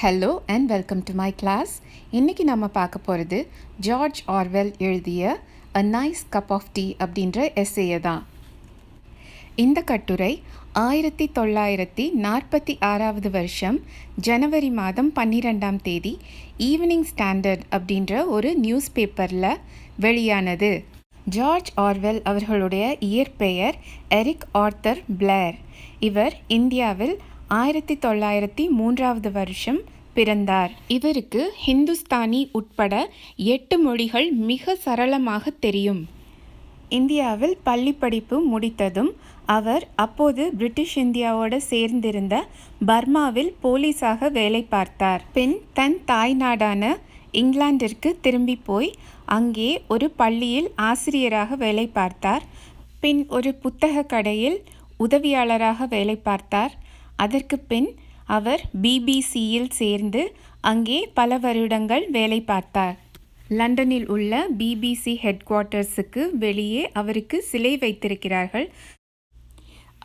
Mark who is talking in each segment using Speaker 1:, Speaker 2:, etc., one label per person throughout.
Speaker 1: Hello and welcome to my class. இன்றைக்கி நம்ம பார்க்க போகிறது ஜார்ஜ் ஆர்வெல் எழுதிய a nice cup of tea அப்படின்ற எஸ்ஸேயை தான். இந்த கட்டுரை 1946 வருஷம் ஜனவரி மாதம் 12ஆம் தேதி ஈவினிங் ஸ்டாண்டர்ட் அப்படின்ற ஒரு நியூஸ் பேப்பரில் வெளியானது. ஜார்ஜ் ஆர்வெல் அவர்களுடைய இயற்பெயர் எரிக் ஆர்தர் பிளேர். இவர் இந்தியாவில் 1903 வருஷம் பிறந்தார். இவருக்கு ஹிந்துஸ்தானி உட்பட 8 மொழிகள் மிக சரளமாக தெரியும். இந்தியாவில் பள்ளி படிப்பு முடித்ததும் அவர் அப்போது பிரிட்டிஷ் இந்தியாவோடு சேர்ந்திருந்த பர்மாவில் போலீஸாக வேலை பார்த்தார். பின் தன் தாய்நாடான இங்கிலாந்திற்கு திரும்பி போய் அங்கே ஒரு பள்ளியில் ஆசிரியராக வேலை பார்த்தார். பின் ஒரு புத்தக கடையில் உதவியாளராக வேலை பார்த்தார். அதற்கு பின் அவர் பிபிசியில் சேர்ந்து அங்கே பல வருடங்கள் வேலை பார்த்தார். லண்டனில் உள்ள பிபிசி ஹெட் குவார்ட்டர்ஸுக்கு வெளியே அவருக்கு சிலை வைத்திருக்கிறார்கள்.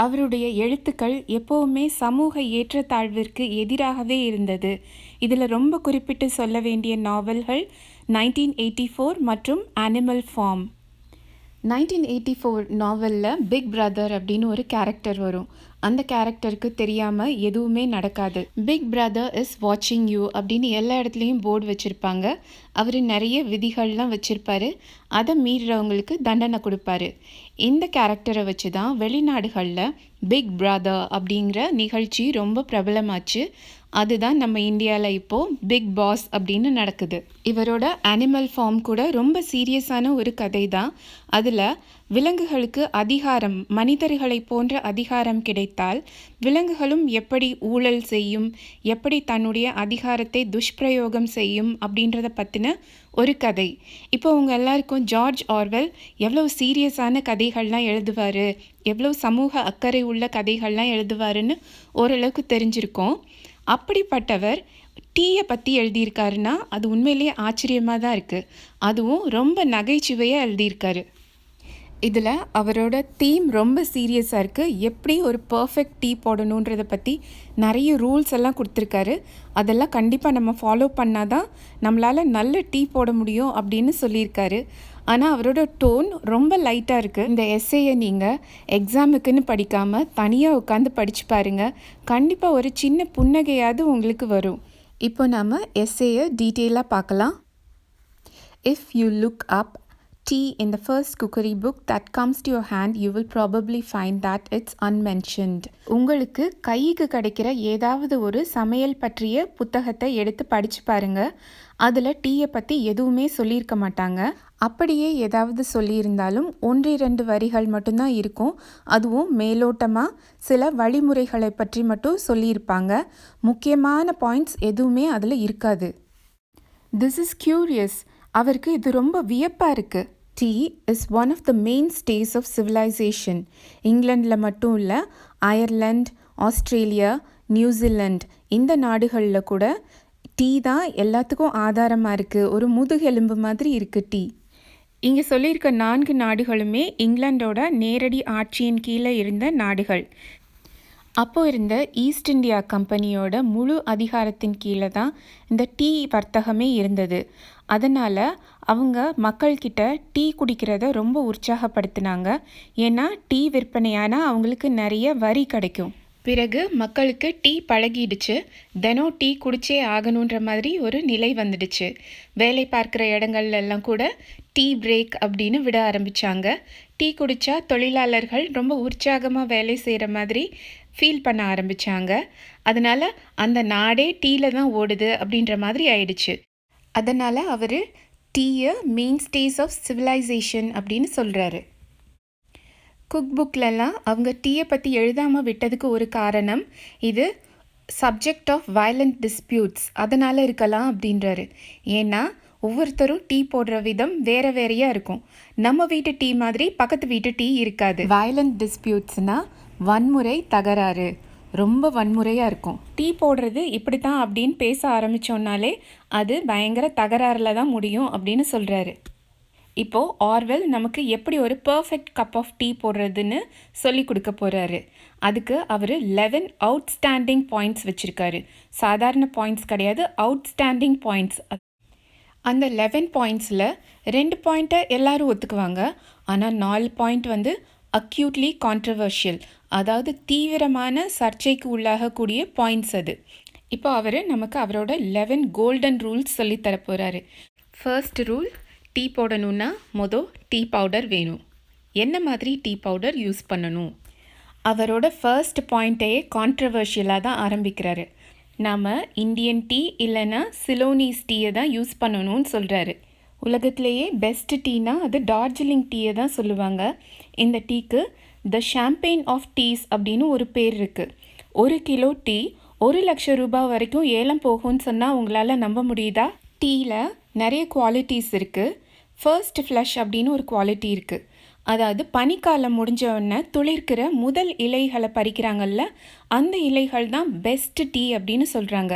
Speaker 1: அவருடைய எழுத்துக்கள் எப்போவுமே சமூக ஏற்றத்தாழ்விற்கு எதிராகவே இருந்தது. இதில் ரொம்ப குறிப்பிட்டு சொல்ல வேண்டிய நாவல்கள் 1984 மற்றும் அனிமல் ஃபார்ம். 1984 நாவலில் பிக் பிரதர் அப்படின்னு ஒரு கேரக்டர் வரும். அந்த கேரக்டருக்கு தெரியாமல் எதுவுமே நடக்காது. பிக் பிரதர் இஸ் வாட்சிங் யூ அப்படின்னு எல்லா இடத்துலையும் போர்டு வச்சுருப்பாங்க. அவர் நிறைய விதிகள்லாம் வச்சுருப்பாரு. அதை மீறுறவங்களுக்கு தண்டனை கொடுப்பாரு. இந்த கேரக்டரை வச்சு தான் வெளிநாடுகளில் பிக் பிரதர் அப்படிங்கிற நிகழ்ச்சி ரொம்ப பிரபலமாச்சு. அதுதான் நம்ம இந்தியாவில் இப்போது பிக் பாஸ் அப்படின்னு நடக்குது. இவரோட அனிமல் ஃபார்ம் கூட ரொம்ப சீரியஸான ஒரு கதை தான். அதில் விலங்குகளுக்கு அதிகாரம், மனிதர்களை போன்ற அதிகாரம் கிடைத்தால் விலங்குகளும் எப்படி ஊழல் செய்யும், எப்படி தன்னுடைய அதிகாரத்தை துஷ்பிரயோகம் செய்யும் அப்படின்றத பற்றின ஒரு கதை. இப்போ உங்கள் எல்லாருக்கும் ஜார்ஜ் ஆர்வெல் எவ்வளோ சீரியஸான கதைகள்லாம் எழுதுவார், எவ்வளோ சமூக அக்கறை உள்ள கதைகள்லாம் எழுதுவாருன்னு ஓரளவுக்கு தெரிஞ்சிருக்கோம். அப்படிப்பட்டவர் டீயை பற்றி எழுதியிருக்காருன்னா அது உண்மையிலேயே ஆச்சரியமாக தான் இருக்குது. அதுவும் ரொம்ப நகைச்சுவையாக எழுதியிருக்காரு. இதில் அவரோட தீம் ரொம்ப சீரியஸாக இருக்குது. எப்படி ஒரு பர்ஃபெக்ட் டீ போடணுன்றதை பற்றி நிறைய ரூல்ஸ் எல்லாம் கொடுத்துருக்காரு. அதெல்லாம் கண்டிப்பாக நம்ம ஃபாலோ பண்ணால் தான் நம்மளால் நல்ல டீ போட முடியும் அப்படின்னு சொல்லியிருக்காரு. ஆனால் அவரோட டோன் ரொம்ப லைட்டாக இருக்குது. இந்த எஸ்ஸேயை நீங்கள் எக்ஸாமுக்குன்னு படிக்காமல் தனியாக உட்காந்து படித்து பாருங்கள். கண்டிப்பாக ஒரு சின்ன புன்னகையாவது உங்களுக்கு வரும். இப்போ நம்ம எஸ்ஸேயை டீட்டெயிலாக பார்க்கலாம். If you look up tea in the first cookery book that comes to your hand, you will probably find that it's unmentioned. உங்களுக்கு கைக்கு கிடைக்கிற ஏதாவது ஒரு சமையல் பற்றிய புத்தகத்தை எடுத்து படித்து பாருங்க. அதில் டீயை பற்றி எதுவுமே சொல்லியிருக்க மாட்டாங்க. அப்படியே ஏதாவது சொல்லியிருந்தாலும் 1-2 வரிகள் மட்டும்தான் இருக்கும். அதுவும் மேலோட்டமாக சில வழிமுறைகளை பற்றி மட்டும் சொல்லியிருப்பாங்க. முக்கியமான பாயிண்ட்ஸ் எதுவுமே அதில் இருக்காது. This is curious. அவருக்கு இது ரொம்ப வியப்பாக இருக்குது. Tea is one of the mainstays of civilization. இங்கிலாண்டில் மட்டும் இல்லை, அயர்லாந்து, ஆஸ்திரேலியா, நியூசிலாந்து இந்த நாடுகளில் கூட டீ தான் எல்லாத்துக்கும் ஆதாரமாக இருக்குது. ஒரு முதுகெலும்பு மாதிரி இருக்குது டீ. இங்கே சொல்லியிருக்க 4 நாடுகளுமே இங்கிலாண்டோட நேரடி ஆட்சியின் கீழே இருந்த நாடுகள். அப்போ இருந்த ஈஸ்ட் இந்தியா கம்பெனியோட முழு அதிகாரத்தின் கீழே தான் இந்த டீ வர்த்தகமே இருந்தது. அதனால் அவங்க மக்கள்கிட்ட டீ குடிக்கிறத ரொம்ப உற்சாகப்படுத்தினாங்க. ஏன்னா டீ விற்பனையானால் அவங்களுக்கு நிறைய வரி கிடைக்கும். பிறகு மக்களுக்கு டீ பழகிடுச்சு. தினம் டீ குடிச்சே ஆகணுன்ற மாதிரி ஒரு நிலை வந்துடுச்சு. வேலை பார்க்குற இடங்கள்லாம் கூட டீ பிரேக் அப்படின்னு விட ஆரம்பித்தாங்க. டீ குடித்தா தொழிலாளர்கள் ரொம்ப உற்சாகமாக வேலை செய்கிற மாதிரி ஃபீல் பண்ண ஆரம்பித்தாங்க. அதனால் அந்த நாடே டீயில் தான் ஓடுது அப்படின்ற மாதிரி ஆயிடுச்சு. அதனால் அவர் டீயை மெயின் ஸ்டேஸ் ஆஃப் சிவிலைசேஷன் அப்படின்னு சொல்கிறாரு. குக் புக்லலாம் அவங்க டீயை பற்றி எழுதாமல் விட்டதுக்கு ஒரு காரணம் இது சப்ஜெக்ட் ஆஃப் வயலண்ட் டிஸ்பியூட்ஸ் அதனால் இருக்கலாம் அப்படின்றாரு. ஏன்னா ஒவ்வொருத்தரும் டீ போடுற விதம் வேறு வேறையாக இருக்கும். நம்ம வீட்டு டீ மாதிரி பக்கத்து வீட்டு டீ இருக்காது. வயலண்ட் டிஸ்பியூட்ஸ்னால் வன்முறை, தகராறு, ரொம்ப வன்முறையாக இருக்கும். டீ போடுறது இப்படி தான் அப்படின்னு பேச ஆரம்பித்தோன்னாலே அது பயங்கர தகராறில் தான் முடியும் அப்படின்னு சொல்கிறாரு. இப்போது ஆர்வெல் நமக்கு எப்படி ஒரு பர்ஃபெக்ட் கப் ஆஃப் டீ போடுறதுன்னு சொல்லி கொடுக்க போகிறாரு. அதுக்கு அவர் 11 அவுட்ஸ்டாண்டிங் பாயிண்ட்ஸ் வச்சுருக்காரு. சாதாரண பாயிண்ட்ஸ் கிடையாது, அவுட்ஸ்டாண்டிங் பாயிண்ட்ஸ். அந்த 11 பாயிண்ட்ஸில் 2 பாயிண்ட்டை எல்லாரும் ஒத்துக்குவாங்க. ஆனால் 4 பாயிண்ட் வந்து அக்யூட்லி கான்ட்ரவர்ஷியல், அதாவது தீவிரமான சர்ச்சைக்கு உள்ளாகக்கூடிய பாயிண்ட்ஸ் அது. இப்போ அவர் நமக்கு அவரோட 11 கோல்டன் ரூல்ஸ் சொல்லித்தர போகிறாரு. ஃபர்ஸ்ட் ரூல், டீ போடணுன்னா டீ பவுடர் வேணும். என்ன மாதிரி டீ பவுடர் யூஸ் பண்ணணும்? அவரோட ஃபர்ஸ்ட் பாயிண்ட்டையே கான்ட்ரவர்ஷியலாக தான் ஆரம்பிக்கிறாரு. நாம் இந்தியன் டீ இல்லைன்னா சிலோனீஸ் டீயை தான் யூஸ் பண்ணணும்னு சொல்கிறாரு. உலகத்திலேயே பெஸ்ட் டீனா அது டார்ஜிலிங் டீயை தான் சொல்லுவாங்க. இந்த டீக்கு த ஷாம்பெயின் ஆஃப் டீஸ் அப்படின்னு ஒரு பேர் இருக்குது. 1 கிலோ டீ 1 லட்சம் ரூபாய் வரைக்கும் ஏலம் போகும்னு சொன்னால் உங்களால் நம்ப முடியுதா? டீயில் நிறைய குவாலிட்டிஸ் இருக்குது. ஃபர்ஸ்ட் ஃப்ளஷ் அப்படின்னு ஒரு குவாலிட்டி இருக்குது. அதாவது பனிக்காலம் முடிஞ்ச உடனே துளிர்க்கிற முதல் இலைகளை பறிக்கிறாங்கல்ல, அந்த இலைகள் தான் பெஸ்ட் டீ அப்படின்னு சொல்கிறாங்க.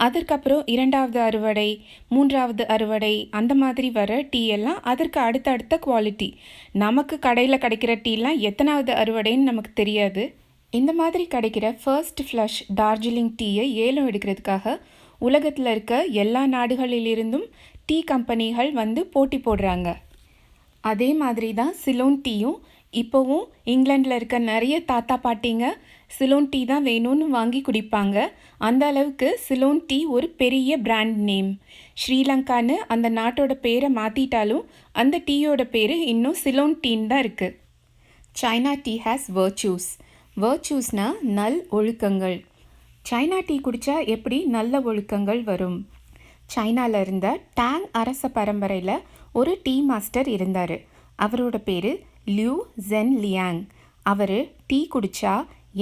Speaker 1: அதற்கப்புறம் 2வது அறுவடை, 3வது அறுவடை, அந்த மாதிரி வர டீ எல்லாம் அதற்கு அடுத்தடுத்த குவாலிட்டி. நமக்கு கடையில் கிடைக்கிற டீலாம் எத்தனாவது அறுவடைன்னு நமக்கு தெரியாது. இந்த மாதிரி கிடைக்கிற ஃபர்ஸ்ட் ஃப்ளஷ் டார்ஜிலிங் டீயை ஏலம் எடுக்கிறதுக்காக உலகத்தில் இருக்க எல்லா நாடுகளிலிருந்தும் டீ கம்பெனிகள் வந்து போட்டி போடுறாங்க. அதே மாதிரி தான் சிலோன் டீயும். இப்போவும் இங்கிலாண்டில் இருக்க நிறைய தாத்தா பாட்டிங்க சிலோன் டீ தான் வேணும்னு வாங்கி குடிப்பாங்க. அந்த அளவுக்கு சிலோன் டீ ஒரு பெரிய பிராண்ட் நேம். ஸ்ரீலங்கான்னு அந்த நாட்டோட பேரை மாற்றிட்டாலும் அந்த டீயோட பேர் இன்னும் சிலோன் டீன்னு தான் இருக்குது. China tea has virtues. வர்ச்சூஸ்னால் நல் ஒழுக்கங்கள். சைனா டீ குடித்தா எப்படி நல்ல ஒழுக்கங்கள் வரும்? சைனாவில் இருந்த டாங் அரச பரம்பரையில் ஒரு டீ மாஸ்டர் இருந்தார். அவரோட பேர் லியூ ஜென் லியாங். அவர் டீ குடித்தா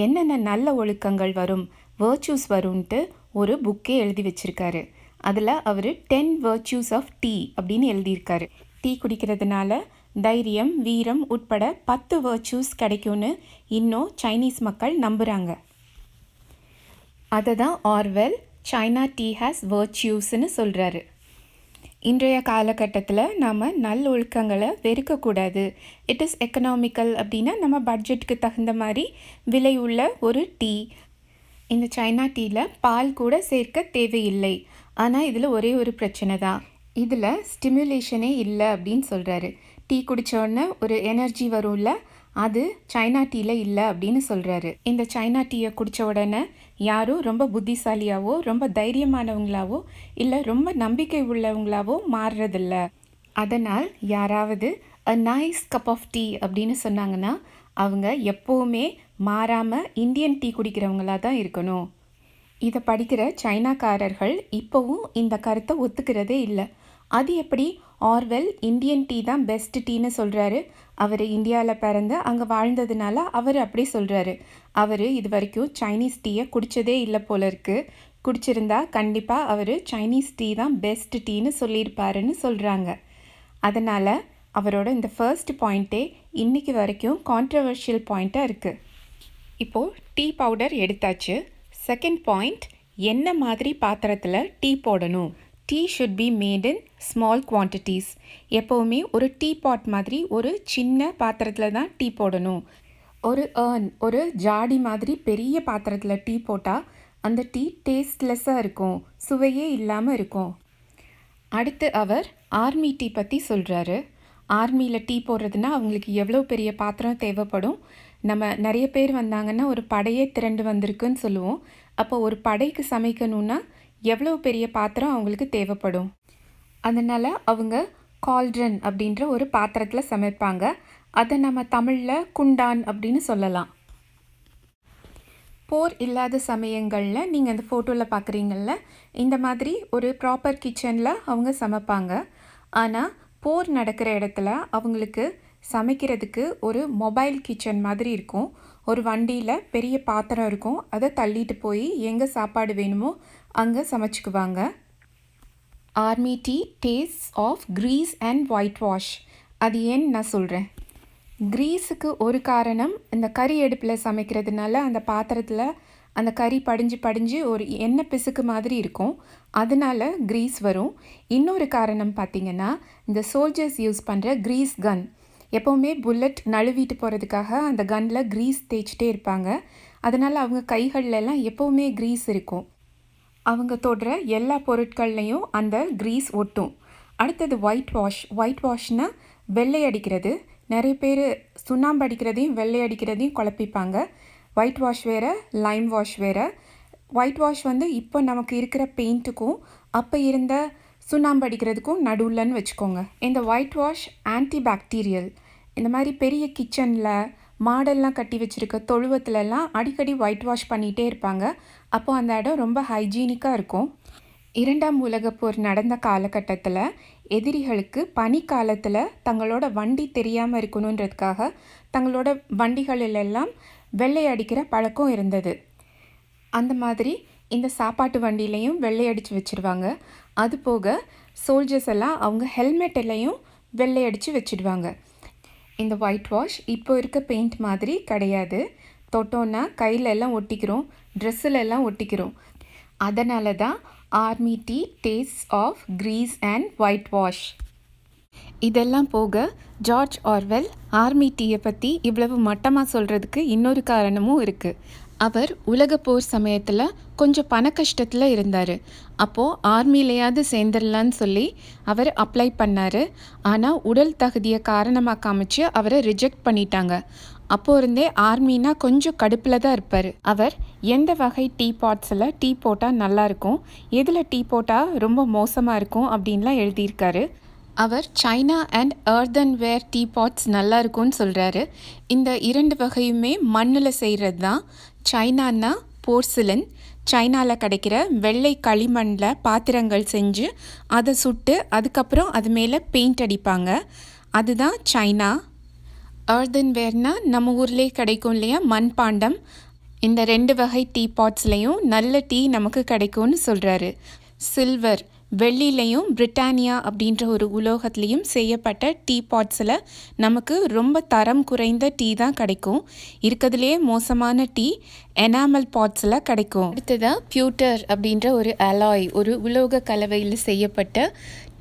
Speaker 1: என்னென்ன நல்ல ஒழுக்கங்கள் வரும், வர்ச்சூஸ் வரும்ன்ட்டு ஒரு புக்கே எழுதி வச்சுருக்காரு. அதில் அவர் 10 வர்ச்சூஸ் ஆஃப் டீ அப்படின்னு எழுதியிருக்காரு. டீ குடிக்கிறதுனால தைரியம், வீரம் உட்பட 10 வர்ச்சூஸ் கிடைக்கும்னு இன்னும் சைனீஸ் மக்கள் நம்புகிறாங்க. அதை தான் ஆர்வெல் சைனா டீ ஹேஸ் வர்ச்சூஸ்ன்னு சொல்கிறாரு. இன்றைய காலகட்டத்தில் நாம் நல்லொழுக்கங்களை வெறுக்கக்கூடாது. இட் இஸ் எக்கனாமிக்கல் அப்படின்னா நம்ம பட்ஜெட்டுக்கு தகுந்த மாதிரி விலை உள்ள ஒரு டீ. இந்த சைனா டீயில் பால் கூட சேர்க்க தேவையில்லை. ஆனால் இதில் ஒரே ஒரு பிரச்சனை தான், இதில் ஸ்டிமுலேஷனே இல்லை அப்படின்னு சொல்கிறாரு. டீ குடித்தோடனே ஒரு எனர்ஜி வரும்ல, அது சைனா டீயில் இல்லை அப்படின்னு சொல்கிறாரு. இந்த சைனா டீயை குடித்த உடனே யாரும் ரொம்ப புத்திசாலியாவோ ரொம்ப தைரியமானவங்களாவோ இல்லை ரொம்ப நம்பிக்கை உள்ளவங்களாவோ மாறுறதில்ல. அதனால் யாராவது a nice cup of tea அப்படின்னு சொன்னாங்கன்னா அவங்க எப்போவுமே மாறாமல் இந்தியன் டீ குடிக்கிறவங்களாக தான் இருக்கணும். இதை படிக்கிற சைனாக்காரர்கள் இப்போவும் இந்த கருத்தை ஒத்துக்கிறதே இல்லை. அது எப்படி? ஆர்வெல் இந்தியன் டீ தான் பெஸ்ட் டீன்னு சொல்கிறாரு. அவர் இந்தியாவில் பிறந்து அங்கே வாழ்ந்ததுனால அவர் அப்படி சொல்கிறாரு. அவர் இது வரைக்கும் சைனீஸ் டீயை குடித்ததே இல்லை போல இருக்குது. குடிச்சிருந்தா கண்டிப்பாக அவர் சைனீஸ் டீ தான் பெஸ்ட் டீன்னு சொல்லியிருப்பாருன்னு சொல்கிறாங்க. அதனால் அவரோட இந்த ஃபர்ஸ்ட் பாயிண்ட்டே இன்றைக்கி வரைக்கும் கான்ட்ரவர்ஷியல் பாயிண்ட்டாக இருக்குது. இப்போது டீ பவுடர் எடுத்தாச்சு. செகண்ட் பாயிண்ட், என்ன மாதிரி பாத்திரத்தில் டீ போடணும்? Tea should be made in small quantities. எப்போவுமே ஒரு டீ பாட் மாதிரி ஒரு சின்ன பாத்திரத்தில் தான் டீ போடணும். ஒரு ஜாடி மாதிரி பெரிய பாத்திரத்தில் டீ போட்டால் அந்த டீ டேஸ்ட்லெஸ்ஸாக இருக்கும், சுவையே இல்லாமல் இருக்கும். அடுத்து அவர் ஆர்மி டீ பற்றி சொல்கிறாரு. ஆர்மியில் டீ போடுறதுனா அவங்களுக்கு எவ்வளோ பெரிய பாத்திரம் தேவைப்படும். நம்ம நிறைய பேர் வந்தாங்கன்னா ஒரு படையே திரண்டு வந்திருக்குன்னு சொல்லுவோம். அப்போ ஒரு படைக்கு சமைக்கணுன்னா எவ்வளோ பெரிய பாத்திரம் அவங்களுக்கு தேவைப்படும். அதனால் அவங்க கால்ட்ரன் அப்படின்ற ஒரு பாத்திரத்தில் சமைப்பாங்க. அதை நம்ம தமிழில் குண்டான் அப்படின்னு சொல்லலாம். போர் இல்லாத சமயங்களில் நீங்கள் அந்த ஃபோட்டோவில் பார்க்குறீங்கள, இந்த மாதிரி ஒரு ப்ராப்பர் கிச்சனில் அவங்க சமைப்பாங்க. ஆனால் போர் நடக்கிற இடத்துல அவங்களுக்கு சமைக்கிறதுக்கு ஒரு மொபைல் கிச்சன் மாதிரி இருக்கும். ஒரு வண்டியில் பெரிய பாத்திரம் இருக்கும், அதை தள்ளிட்டு போய் எங்கே சாப்பாடு வேணுமோ அங்கே சமைச்சிக்குவாங்க. Army tea taste of grease and white wash. அது ஏன்னு நான் சொல்கிறேன். கிரீஸுக்கு ஒரு காரணம், இந்த கறி அடுப்பில் சமைக்கிறதுனால அந்த பாத்திரத்தில் அந்த கறி படிஞ்சு படிஞ்சு ஒரு எண்ணெய் பிசுக்கு மாதிரி இருக்கும். அதனால கிரீஸ் வரும். இன்னொரு காரணம் பார்த்திங்கன்னா, இந்த சோல்ஜர்ஸ் யூஸ் பண்ணுற கிரீஸ் கன். எப்போவுமே புல்லட் நழுவிட்டு போகிறதுக்காக அந்த கன்னில் கிரீஸ் தேய்ச்சிட்டே இருப்பாங்க. அதனால் அவங்க கைகள்லாம் எப்போவுமே கிரீஸ் இருக்கும். அவங்க தொடுற எல்லா பொருட்கள்லையும் அந்த கிரீஸ் ஒட்டும். அடுத்தது ஒயிட் வாஷ். ஒயிட் வாஷ்னால் வெள்ளை அடிக்கிறது. நிறைய பேர் சுண்ணாம்பு அடிக்கிறதையும் வெள்ளை அடிக்கிறதையும் குழப்பிப்பாங்க. ஒயிட் வாஷ் வேறு, லைம் வாஷ் வேறு. ஒயிட் வாஷ் வந்து இப்போ நமக்கு இருக்கிற பெயிண்ட்டுக்கும் அப்போ இருந்த சுண்ணாம்பு அடிக்கிறதுக்கும் நடுவில்னு வச்சுக்கோங்க. இந்த ஒயிட் வாஷ் ஆன்டி பாக்டீரியல். இந்த மாதிரி பெரிய கிச்சனில் மாடெல்லாம் கட்டி வச்சுருக்க தொழுவத்துலலாம் அடிக்கடி ஒயிட் வாஷ் பண்ணிகிட்டே இருப்பாங்க. அப்போது அந்த இடம் ரொம்ப ஹைஜீனிக்காக இருக்கும். 2ஆம் உலகப் போர் நடந்த காலகட்டத்தில் எதிரிகளுக்கு பனிக்காலத்தில் தங்களோட வண்டி தெரியாமல் இருக்கணுன்றதுக்காக தங்களோட வண்டிகளிலெல்லாம் வெள்ளை அடிக்கிற பழக்கம் இருந்தது. அந்த மாதிரி இந்த சாப்பாட்டு வண்டியிலையும் வெள்ளை அடித்து வச்சுருவாங்க. அது போக சோல்ஜர்ஸ் எல்லாம் அவங்க ஹெல்மெட்லையும் வெள்ளை அடித்து வச்சுடுவாங்க. இந்த ஒயிட் வாஷ் இப்போ இருக்க பெயிண்ட் மாதிரி கிடையாது. தொட்டோன்னா கையில் எல்லாம் ஒட்டிக்கிறோம், ட்ரெஸ்ஸில் எல்லாம் ஒட்டிக்கிறோம். அதனால தான் army tea taste of grease and white wash. இதெல்லாம் போக ஜார்ஜ் ஆர்வெல் ஆர்மி டீயை பற்றி இவ்வளவு மட்டமாக சொல்கிறதுக்கு இன்னொரு காரணமும் இருக்குது. அவர் உலகப்போர் சமயத்தில் கொஞ்சம் பண கஷ்டத்தில் இருந்தார். அப்போது ஆர்மியிலையாவது சேர்ந்துடலான்னு சொல்லி அவர் அப்ளை பண்ணார். ஆனால் உடல் தகுதியை காரணமாக காமிச்சு அவரை ரிஜெக்ட் பண்ணிட்டாங்க. அப்போது இருந்தே ஆர்மினா கொஞ்சம் கடுப்பில் தான் இருப்பார். அவர் எந்த வகை டீ பாட்ஸில் டீ போட்டால் நல்லாயிருக்கும், எதில் டீ போட்டால் ரொம்ப மோசமாக இருக்கும் அப்படின்லாம் எழுதியிருக்காரு. அவர் சைனா அண்ட் எர்தன்வேர் டீ பாட்ஸ் நல்லா இருக்கும்னு சொல்கிறாரு. இந்த 2 வகையுமே மண்ணில் செய்கிறது தான். சைனான்னா போர்சிலன். சைனாவில் கிடைக்கிற வெள்ளை களிமண்ணில் பாத்திரங்கள் செஞ்சு அதை சுட்டு அதுக்கப்புறம் அது மேலே பெயிண்ட் அடிப்பாங்க. அதுதான் சைனா. எர்தன்வேர்னால் நம்ம ஊர்லேயே கிடைக்கும் இல்லையா, மண்பாண்டம். இந்த 2 வகை டீ பாட்ஸ்லேயும் நல்ல டீ நமக்கு கிடைக்கும்னு சொல்கிறாரு. சில்வர், வெள்ளிலையும் பிரிட்டானியா அப்படின்ற ஒரு உலோகத்துலேயும் செய்யப்பட்ட டீ பாட்ஸில் நமக்கு ரொம்ப தரம் குறைந்த டீ தான் கிடைக்கும். இருக்கிறதுலே மோசமான டீ எனாமல் பாட்ஸில் கிடைக்கும். அடுத்ததாக பியூட்டர் அப்படின்ற ஒரு அலாய், ஒரு உலோக கலவையில் செய்யப்பட்ட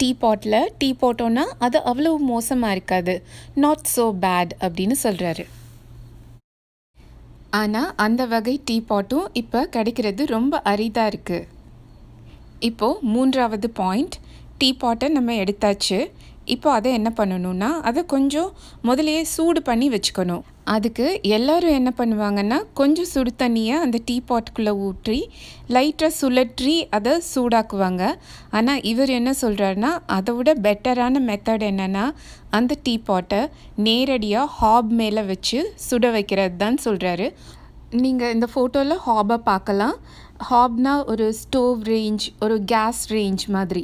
Speaker 1: டீ பாட்டில் டீ போட்டோன்னா அது அவ்வளோ மோசமாக இருக்காது, நாட் ஸோ பேட் அப்படின்னு சொல்கிறாரு. ஆனால் அந்த வகை டீ பாட்டும் இப்போ கிடைக்கிறது ரொம்ப அரிதாக இருக்குது. இப்போது 3ஆவது பாயிண்ட், டீ பாட்டை நம்ம எடுத்தாச்சு. இப்போ அதை என்ன பண்ணணும்னா அதை கொஞ்சம் முதலையே சூடு பண்ணி வச்சுக்கணும். அதுக்கு எல்லோரும் என்ன பண்ணுவாங்கன்னா கொஞ்சம் சுடு தண்ணியை அந்த டீ பாட்டுக்குள்ளே ஊற்றி லைட்டாக சுழற்றி அதை சூடாக்குவாங்க. ஆனால் இவர் என்ன சொல்கிறாருன்னா அதை விட பெட்டரான மெத்தட் என்னென்னா அந்த டீ பாட்டை நேரடியாக ஹாப் மேலே வச்சு சுட வைக்கிறது தான் சொல்கிறாரு. நீங்கள் இந்த ஃபோட்டோவில் ஹாபை பார்க்கலாம். ஹாப்னா ஒரு ஸ்டோவ் ரேஞ்ச், ஒரு கேஸ் ரேஞ்ச் மாதிரி.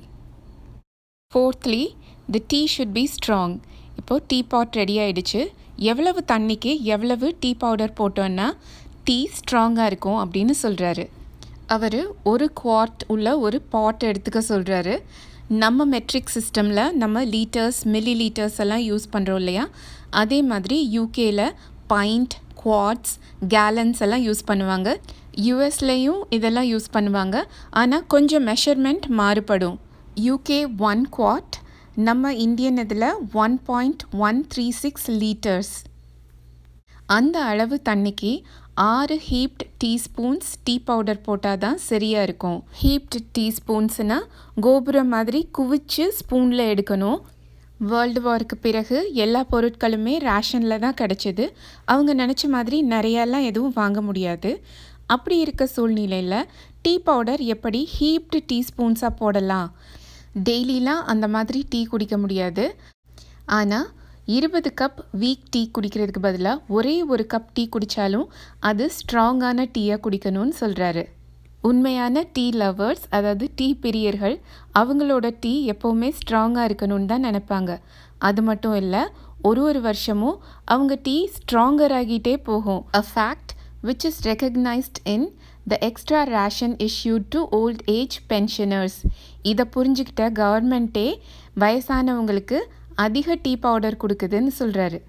Speaker 1: 4th, the tea should be strong. இப்போது டீ பாட் ரெடி ஆகிடுச்சு. எவ்வளவு தண்ணிக்கு எவ்வளவு டீ பவுடர் போட்டோன்னா டீ ஸ்ட்ராங்காக இருக்கும் அப்படின்னு சொல்கிறாரு. அவர் 1 குவார்ட் உள்ள ஒரு பாட் எடுத்துக்க சொல்கிறாரு. நம்ம மெட்ரிக் சிஸ்டமில் நம்ம லீட்டர்ஸ், மில்லி லீட்டர்ஸ் எல்லாம் யூஸ் பண்ணுறோம் இல்லையா, அதே மாதிரி யூகேயில் பைண்ட், குவார்ட்ஸ், கேலன்ஸ் எல்லாம் யூஸ் பண்ணுவாங்க. யூஎஸ்லேயும் இதெல்லாம் யூஸ் பண்ணுவாங்க. ஆனால் கொஞ்சம் மெஷர்மெண்ட் மாறுபடும். யூகே 1 குவார்ட், நம்ம இந்தியன் இதில் 1.136 லீட்டர்ஸ். அந்த அளவு தண்ணிக்கு 6 ஹீப்ட் டீஸ்பூன்ஸ் டீ பவுடர் போட்டால் தான் சரியாக இருக்கும். ஹீப்ட் டீஸ்பூன்ஸ்னால் கோபுரம் மாதிரி குவிச்சு ஸ்பூனில் எடுக்கணும். வேர்ல்டு வாருக்கு பிறகு எல்லா பொருட்களுமே ரேஷனில் தான் கிடச்சிது. அவங்க நினச்ச மாதிரி நிறையாலாம் எதுவும் வாங்க முடியாது. அப்படி இருக்க சூழ்நிலையில் டீ பவுடர் எப்படி ஹீப்டு டீஸ்பூன்ஸாக போடலாம்? டெய்லிலாம் அந்த மாதிரி டீ குடிக்க முடியாது. ஆனால் 20 கப் வீக் டீ குடிக்கிறதுக்கு பதிலாக ஒரே ஒரு கப் டீ குடித்தாலும் அது ஸ்ட்ராங்கான டீயாக குடிக்கணும்னு சொல்கிறாரு. உண்மையான டீ லவர்ஸ், அதாவது டீ பிரியர்கள், அவங்களோட டீ எப்போவுமே ஸ்ட்ராங்காக இருக்கணும்னு தான் நினைப்பாங்க. அது மட்டும் இல்லை, ஒரு வருஷமும் அவங்க டீ ஸ்ட்ராங்கர் ஆகிட்டே போகும். A fact which is recognized in the extra ration issued to old age pensioners. இதை புரிஞ்சுக்கிட்ட கவர்மெண்ட்டே வயசானவங்களுக்கு அதிக டீ பவுடர் கொடுக்குதுன்னு சொல்கிறாரு.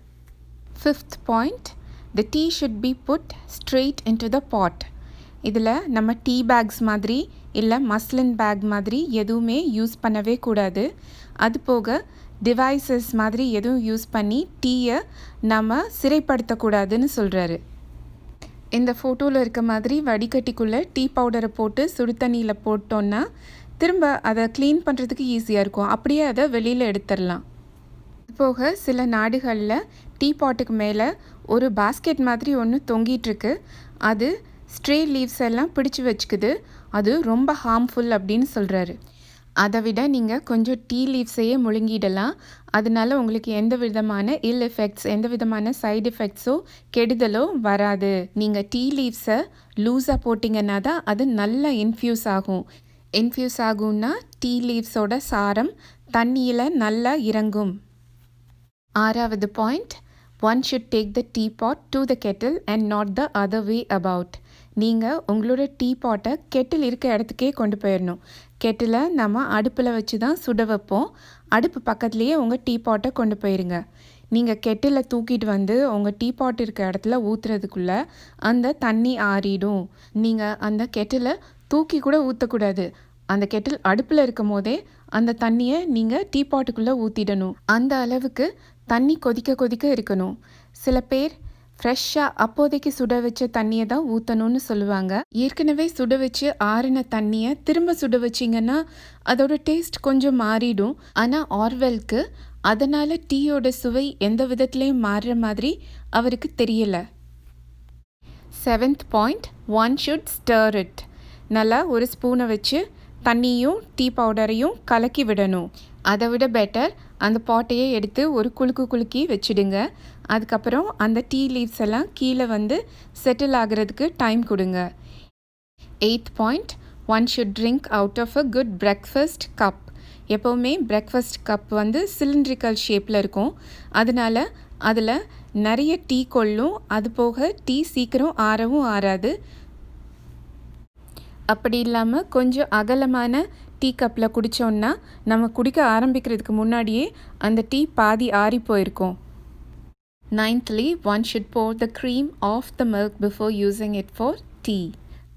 Speaker 1: 5th point, the tea should be put straight into the pot. இதில் நம்ம டீ பேக்ஸ் மாதிரி இல்லை மஸ்லின் பேக் மாதிரி எதுவுமே யூஸ் பண்ணவே கூடாது. அது போக டிவைசஸ் மாதிரி எதுவும் யூஸ் பண்ணி டீயை நம்ம சிறைப்படுத்தக்கூடாதுன்னு சொல்கிறாரு. இந்த ஃபோட்டோவில் இருக்க மாதிரி வடிகட்டிக்குள்ளே டீ பவுடரை போட்டு சுடு தண்ணியில் போட்டோன்னா திரும்ப அதை க்ளீன் பண்ணுறதுக்கு ஈஸியாக இருக்கும். அப்படியே அதை வெளியில் எடுத்துடலாம். போக சில நாடுகளில் டீ பாட்டுக்கு மேலே ஒரு பாஸ்கெட் மாதிரி ஒன்று தொங்கிட்டுருக்கு. அது ஸ்ட்ரே லீவ்ஸ் எல்லாம் பிடிச்சி வச்சுக்குது. அது ரொம்ப ஹார்ம்ஃபுல் அப்படின்னு சொல்கிறாரு. அதை விட நீங்கள் கொஞ்சம் டீ லீவ்ஸையே முழுங்கிடலாம். அதனால உங்களுக்கு எந்த விதமான இல் எஃபெக்ட்ஸ், எந்த விதமான சைடு எஃபெக்ட்ஸோ கெடுதலோ வராது. நீங்கள் டீ லீவ்ஸை லூஸாக போட்டிங்கன்னா தான் அது நல்லா இன்ஃப்யூஸ் ஆகும். இன்ஃப்யூஸ் ஆகும்னா டீ லீவ்ஸோட சாரம் தண்ணியில் நல்லா இறங்கும். 6வது point, one should take the teapot to the kettle and not the other way about. நீங்கள் உங்களோட டீ பாட்டை கெட்டில் இருக்க இடத்துக்கே கொண்டு போயிடணும். கெட்டிலை நம்ம அடுப்பில் வச்சு தான் சுட வைப்போம். அடுப்பு பக்கத்துலேயே உங்கள் டீ பாட்டை கொண்டு போயிருங்க. நீங்கள் கெட்டிலை தூக்கிட்டு வந்து உங்கள் டீ பாட் இருக்க இடத்துல ஊற்றுறதுக்குள்ளே அந்த தண்ணி ஆறிடும். நீங்கள் அந்த கெட்டிலை தூக்கி கூட ஊற்றக்கூடாது. அந்த கெட்டில் அடுப்பில் இருக்கும் போதே அந்த தண்ணியை நீங்கள் டீ பாட்டுக்குள்ளே ஊற்றிடணும். அந்த அளவுக்கு தண்ணி கொதிக்க கொதிக்க இருக்கணும். சில பேர் ஃப்ரெஷ்ஷாக அப்போதைக்கு சுட வச்ச தண்ணியை தான் ஊற்றணும்னு சொல்லுவாங்க. ஏற்கனவே சுட வச்சு ஆறின தண்ணியை திரும்ப சுட வச்சிங்கன்னா அதோட டேஸ்ட் கொஞ்சம் மாறிடும். ஆனால் ஆர்வெலுக்கு அதனால் டீயோட சுவை எந்த விதத்துலேயும் மாறுற மாதிரி அவருக்கு தெரியலை. 7th point, one should stir it. நல்லா ஒரு ஸ்பூனை வச்சு தண்ணியும் டீ பவுடரையும் கலக்கி விடணும். அதை விட பெட்டர் அந்த பாட்டையே எடுத்து ஒரு குலுக்கி வச்சுடுங்க. அதுக்கப்புறம் அந்த டீ லீவ்ஸ் எல்லாம் கீழே வந்து செட்டில் ஆகிறதுக்கு டைம் கொடுங்க. 8th point, one should drink out of a good breakfast cup. எப்போவுமே பிரேக்ஃபாஸ்ட் கப் வந்து சிலிண்ட்ரிக்கல் ஷேப்பில் இருக்கும். அதனால் அதில் நிறைய டீ கொள்ளும். அது போக டீ சீக்கிரம் ஆறவும் ஆறாது. அப்படி இல்லாமல் கொஞ்சம் அகலமான டீ கப்பில் குடித்தோன்னா நம்ம குடிக்க ஆரம்பிக்கிறதுக்கு முன்னாடியே அந்த டீ பாதி ஆறி போயிருக்கும். 9thly, one should pour the cream off the milk before using it for tea.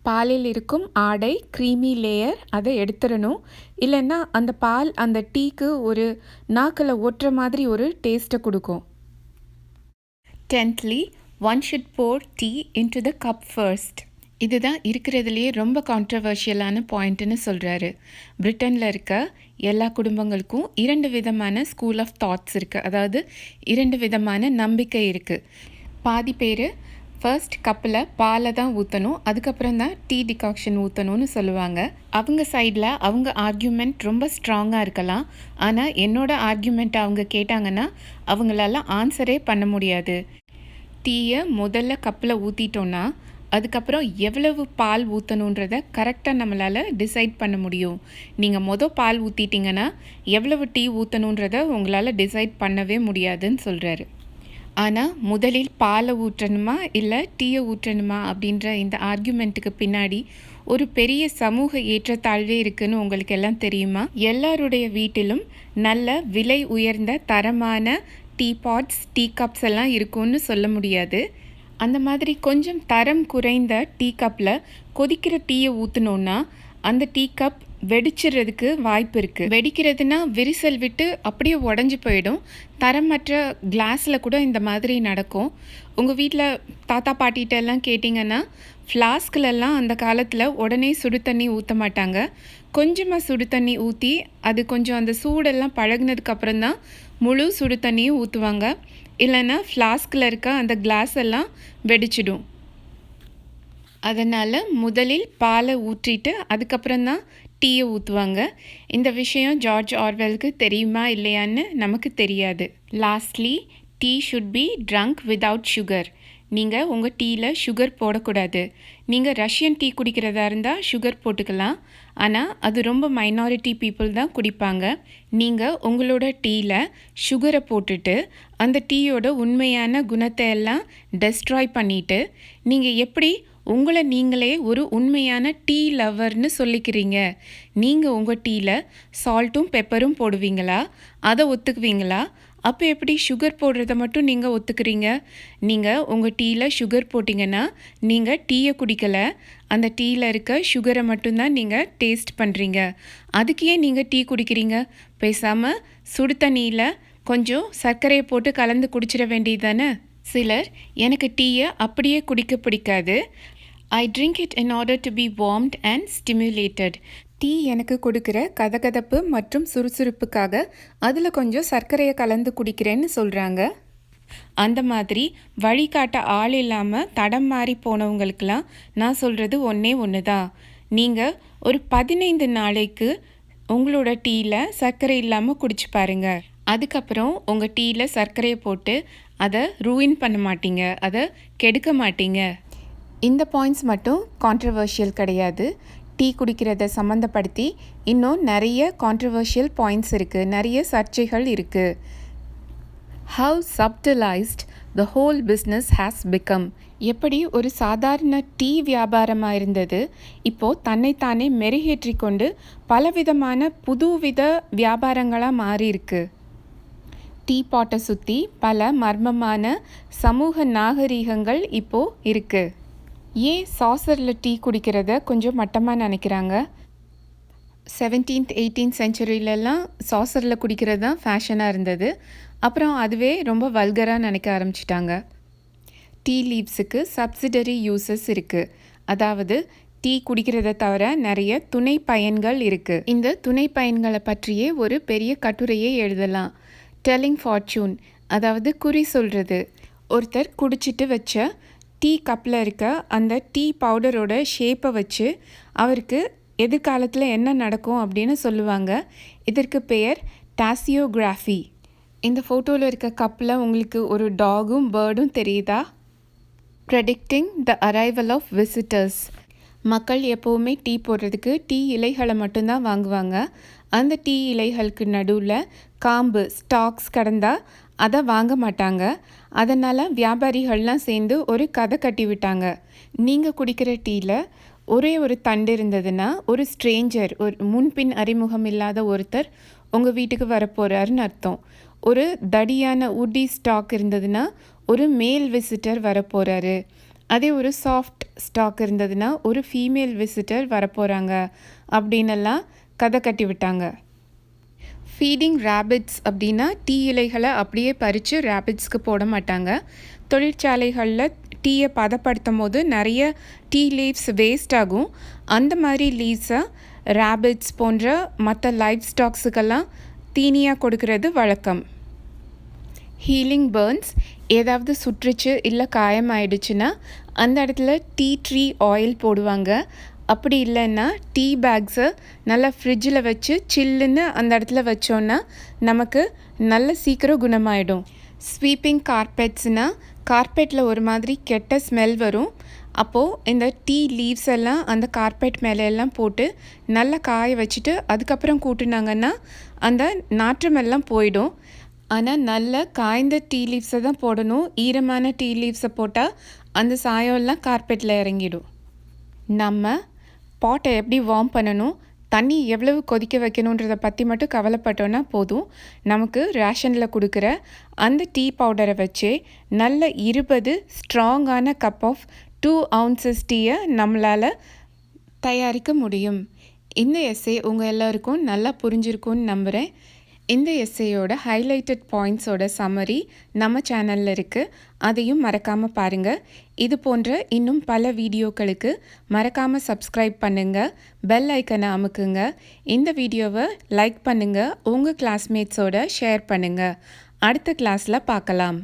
Speaker 1: பாலில் இருக்கும் ஆடை க்ரீமி லேயர் அதை எடுத்துடணும். இல்லைன்னா அந்த பால் அந்த டீக்கு ஒரு நாக்கில் ஒட்டுற மாதிரி ஒரு டேஸ்ட்டை கொடுக்கும். 10thly, one should pour tea into the cup first. இதுதான் இருக்கிறதுலையே ரொம்ப கான்ட்ரவர்ஷியலான பாயிண்ட்டுன்னு சொல்கிறாரு. பிரிட்டனில் இருக்க எல்லா குடும்பங்களுக்கும் 2 விதமான ஸ்கூல் ஆஃப் தாட்ஸ் இருக்குது. அதாவது 2 விதமான நம்பிக்கை இருக்குது. பாதி பேர் ஃபர்ஸ்ட் கப்பில் பாலை தான் ஊற்றணும், அதுக்கப்புறம் தான் டீ டிகாக்ஷன் ஊற்றணும்னு சொல்லுவாங்க. அவங்க சைடில் அவங்க ஆர்கியூமெண்ட் ரொம்ப ஸ்ட்ராங்காக இருக்கலாம். ஆனால் என்னோட ஆர்கியூமெண்ட் அவங்க கேட்டாங்கன்னா அவங்களால ஆன்சரே பண்ண முடியாது. டீயை முதல்ல கப்பில் ஊற்றிட்டோன்னா அதுக்கப்புறம் எவ்வளவு பால் ஊற்றணுன்றதை கரெக்டாக நம்மளால் டிசைட் பண்ண முடியும். நீங்கள் பால் ஊற்றிட்டிங்கன்னா எவ்வளவு டீ ஊற்றணுன்றதை உங்களால் டிசைட் பண்ணவே முடியாதுன்னு சொல்கிறாரு. ஆனால் முதலில் பாலை ஊற்றணுமா இல்லை டீயை ஊற்றணுமா அப்படின்ற இந்த ஆர்கியூமெண்ட்டுக்கு பின்னாடி ஒரு பெரிய சமூக ஏற்றத்தாழ்வே இருக்குன்னு உங்களுக்கு எல்லாம் தெரியுமா? எல்லாருடைய வீட்டிலும் நல்ல விலை உயர்ந்த தரமான டீ பாட்ஸ், டீ கப்ஸ் எல்லாம் இருக்கும்னு சொல்ல முடியாது. அந்த மாதிரி கொஞ்சம் தரம் குறைந்த டீ கப்பில் கொதிக்கிற டீயை ஊற்றினோன்னா அந்த டீ கப் வெடிச்சிடுறதுக்கு வாய்ப்பு இருக்குது. வெடிக்கிறதுனா விரிசல் விட்டு அப்படியே உடஞ்சி போயிடும். தரமற்ற கிளாஸில் கூட இந்த மாதிரி நடக்கும். உங்கள் வீட்டில் தாத்தா பாட்டிகிட்ட எல்லாம் கேட்டிங்கன்னா ஃப்ளாஸ்கிலெல்லாம் அந்த காலத்தில் உடனே சுடு தண்ணி ஊற்ற மாட்டாங்க. கொஞ்சமாக சுடு தண்ணி ஊற்றி அது கொஞ்சம் அந்த சூடெல்லாம் பழகினதுக்கப்புறம் தான் முழு சுடு தண்ணியும் ஊற்றுவாங்க. இல்லைன்னா ஃப்ளாஸ்கில் இருக்க அந்த கிளாஸ் எல்லாம் வெடிச்சிடும். அதனால் முதலில் பாலை ஊற்றிட்டு அதுக்கப்புறம் தான் டீயை ஊற்றுவாங்க. இந்த விஷயம் ஜார்ஜ் ஆர்வெலுக்கு தெரியுமா இல்லையான்னு நமக்கு தெரியாது. Lastly, tea should be trunk without sugar. நீங்கள் உங்கள் டீயில் சுகர் போடக்கூடாது. நீங்கள் ரஷ்யன் டீ குடிக்கிறதா இருந்தால் சுகர் போட்டுக்கலாம். ஆனால் அது ரொம்ப மைனாரிட்டி பீப்புள் தான் குடிப்பாங்க. நீங்கள் உங்களோட டீயில் சுகரை போட்டுட்டு அந்த டீயோட உண்மையான குணத்தை எல்லாம் டெஸ்ட்ராய் பண்ணிவிட்டு நீங்கள் எப்படி உங்களை நீங்களே ஒரு உண்மையான டீ லவர்னு சொல்லிக்கிறீங்க? நீங்கள் உங்கள் டீயில் சால்ட்டும் பெப்பரும் போடுவீங்களா? அதை ஒத்துக்குவீங்களா? அப்போ எப்படி சுகர் போடுறத மட்டும் நீங்கள் ஒத்துக்கிறீங்க? நீங்கள் உங்கள் டீயில் சுகர் போட்டிங்கன்னா நீங்கள் டீயை குடிக்கலை, அந்த டீயில் இருக்க சுகரை மட்டும்தான் நீங்கள் டேஸ்ட் பண்ணுறீங்க. அதுக்கு ஏன் நீங்கள் டீ குடிக்கிறீங்க? பேசாமல் சுடு தண்ணியில் கொஞ்சம் சர்க்கரையை போட்டு கலந்து குடிச்சிட வேண்டியது தானே? சிலர் எனக்கு டீயை அப்படியே குடிக்க பிடிக்காது, I drink it in order to be warmed and stimulated. Tea எனக்கு கொடுக்குற கதகதப்பு மற்றும் சுறுசுறுப்புக்காக அதில் கொஞ்சம் சர்க்கரையை கலந்து குடிக்கிறேன்னு சொல்கிறாங்க. அந்த மாதிரி வழிகாட்ட ஆள் இல்லாமல் தடம் மாறி போனவங்களுக்கெல்லாம் நான் சொல்கிறது ஒன்று தான். நீங்கள் ஒரு 15 நாளைக்கு உங்களோட டீயில் சர்க்கரை இல்லாமல் குடிச்சு பாருங்கள். அதுக்கப்புறம் உங்கள் டீயில் சர்க்கரையை போட்டு அதை ரூயின் பண்ண மாட்டீங்க, அதை கெடுக்க மாட்டீங்க. இந்த பாயிண்ட்ஸ் மட்டும் கான்ட்ரவர்ஷியல் கிடையாது. டீ குடிக்கிறத சம்மந்தப்படுத்தி இன்னும் நிறைய கான்ட்ரவர்ஷியல் பாயிண்ட்ஸ் இருக்குது, நிறைய சர்ச்சைகள் இருக்குது. How subtilised the whole business has become. எப்படி ஒரு சாதாரண டீ வியாபாரமாக இருந்தது இப்போது தன்னைத்தானே மெருகேற்றி கொண்டு பலவிதமான புதுவித வியாபாரங்களாக மாறியிருக்கு. டீ பாட்டை சுற்றி பல மர்மமான சமூக நாகரீகங்கள் இப்போது இருக்குது. ஏன் சாசரில் டீ குடிக்கிறத கொஞ்சம் மட்டமாக நினைக்கிறாங்க? 17th 18th செஞ்சுரியிலலாம் சாசரில் குடிக்கிறது தான் ஃபேஷனாக இருந்தது. அப்புறம் அதுவே ரொம்ப வல்கராக நினைக்க ஆரம்பிச்சிட்டாங்க. டீ லீவ்ஸுக்கு சப்சிடரி யூசஸ் இருக்குது, அதாவது டீ குடிக்கிறத தவிர நிறைய துணை பயன்கள் இருக்குது. இந்த துணை பயன்களை பற்றியே ஒரு பெரிய கட்டுரையே எழுதலாம். டெல்லிங் ஃபார்ச்சூன், அதாவது குறி சொல்கிறது. ஒருத்தர் குடிச்சிட்டு வச்ச டீ கப்பில் இருக்க அந்த டீ பவுடரோட ஷேப்பை வச்சு அவருக்கு எதிர்காலத்தில் என்ன நடக்கும் அப்படின்னு சொல்லுவாங்க. இதற்கு பெயர் டாசியோகிராஃபி. இந்த ஃபோட்டோவில் இருக்க கப்பில் உங்களுக்கு ஒரு டாகும் பேர்டும் தெரியுதா? Predicting the arrival of visitors. மக்கள் எப்போவுமே டீ போடுறதுக்கு டீ இலைகளை மட்டும்தான் வாங்குவாங்க. அந்த டீ இலைகளுக்கு நடுவில் காம்பு ஸ்டாக்ஸ் கடந்தால் அதை வாங்க மாட்டாங்க. அதனால் வியாபாரிகள்லாம் சேர்ந்து ஒரு கதை கட்டி விட்டாங்க. நீங்கள் குடிக்கிற டீயில் ஒரே ஒரு தண்டு இருந்ததுன்னா ஒரு ஸ்ட்ரேஞ்சர், ஒரு முன்பின் அறிமுகம் இல்லாத ஒருத்தர் உங்கள் வீட்டுக்கு வரப்போகிறாருன்னு அர்த்தம். ஒரு தடியான உட்டி ஸ்டாக் இருந்ததுன்னா ஒரு மேல் விசிட்டர் வரப்போகிறாரு. அதே ஒரு சாஃப்ட் ஸ்டாக் இருந்ததுன்னா ஒரு ஃபீமேல் விசிட்டர் வரப்போகிறாங்க அப்படின்னெல்லாம் கதை கட்டி விட்டாங்க. ஃபீடிங் ரேபிட்ஸ் அப்படின்னா டீ இலைகளை அப்படியே பறித்து ரேபிட்ஸ்க்கு போட மாட்டாங்க. தொழிற்சாலைகளில் டீயை பதப்படுத்தும் போது நிறைய டீ லீவ்ஸ் வேஸ்ட் ஆகும். அந்த மாதிரி லீவ்ஸை ரேபிட்ஸ் போன்ற மற்ற லைஃப் ஸ்டாக்ஸுக்கெல்லாம் தீனியாக கொடுக்கறது வழக்கம். ஹீலிங் பர்ன்ஸ், ஏதாவது சுற்றுச்சு இல்லை காயமாயிடுச்சுன்னா அந்த இடத்துல டீ ட்ரீ ஆயில் போடுவாங்க. அப்படி இல்லைன்னா டீ பேக்ஸை நல்லா ஃப்ரிட்ஜில் வச்சு சில்லுன்னு அந்த இடத்துல வச்சோன்னா நமக்கு நல்ல சீக்கிரம் குணமாயிடும். ஸ்வீப்பிங் கார்பெட்ஸ்னால் கார்பெட்டில் ஒரு மாதிரி கெட்ட ஸ்மெல் வரும். அப்போது இந்த டீ லீவ்ஸ் எல்லாம் அந்த கார்பெட் மேலே எல்லாம் போட்டு நல்லா காய வச்சுட்டு அதுக்கப்புறம் கூட்டினாங்கன்னா அந்த நாற்றமெல்லாம் போயிடும். ஆனால் நல்ல காய்ந்த டீ லீவ்ஸை தான் போடணும். ஈரமான டீ லீவ்ஸை போட்டால் அந்த சாயம்லாம் கார்பெட்டில் இறங்கிடும். நம்ம பாட்டை எப்படி வார்ம் பண்ணணும், தண்ணி எவ்வளவு கொதிக்க வைக்கணுன்றதை பற்றி மட்டும் கவலைப்பட்டோன்னா போதும். நமக்கு ரேஷனில் கொடுக்குற அந்த டீ பவுடரை வச்சே நல்ல 20 ஸ்ட்ராங்கான கப் ஆஃப் 2 ounces டீயை நம்மளால் தயாரிக்க முடியும். இந்த எஸ்ஸே உங்கள் எல்லாருக்கும் நல்லா புரிஞ்சிருக்கும்னு நம்புகிறேன். இந்த எஸ்ஸேயோட ஹைலைட்டட் பாயிண்ட்ஸோட சம்மரி நம்ம சேனலில் இருக்குது, அதையும் மறக்காமல் பாருங்கள். இது போன்ற இன்னும் பல வீடியோக்களுக்கு மறக்காமல் சப்ஸ்கிரைப் பண்ணுங்கள், பெல் ஐக்கனை அமுக்குங்க. இந்த வீடியோவை லைக் பண்ணுங்கள், உங்கள் கிளாஸ்மேட்ஸோட ஷேர் பண்ணுங்கள். அடுத்த கிளாஸில் பார்க்கலாம்.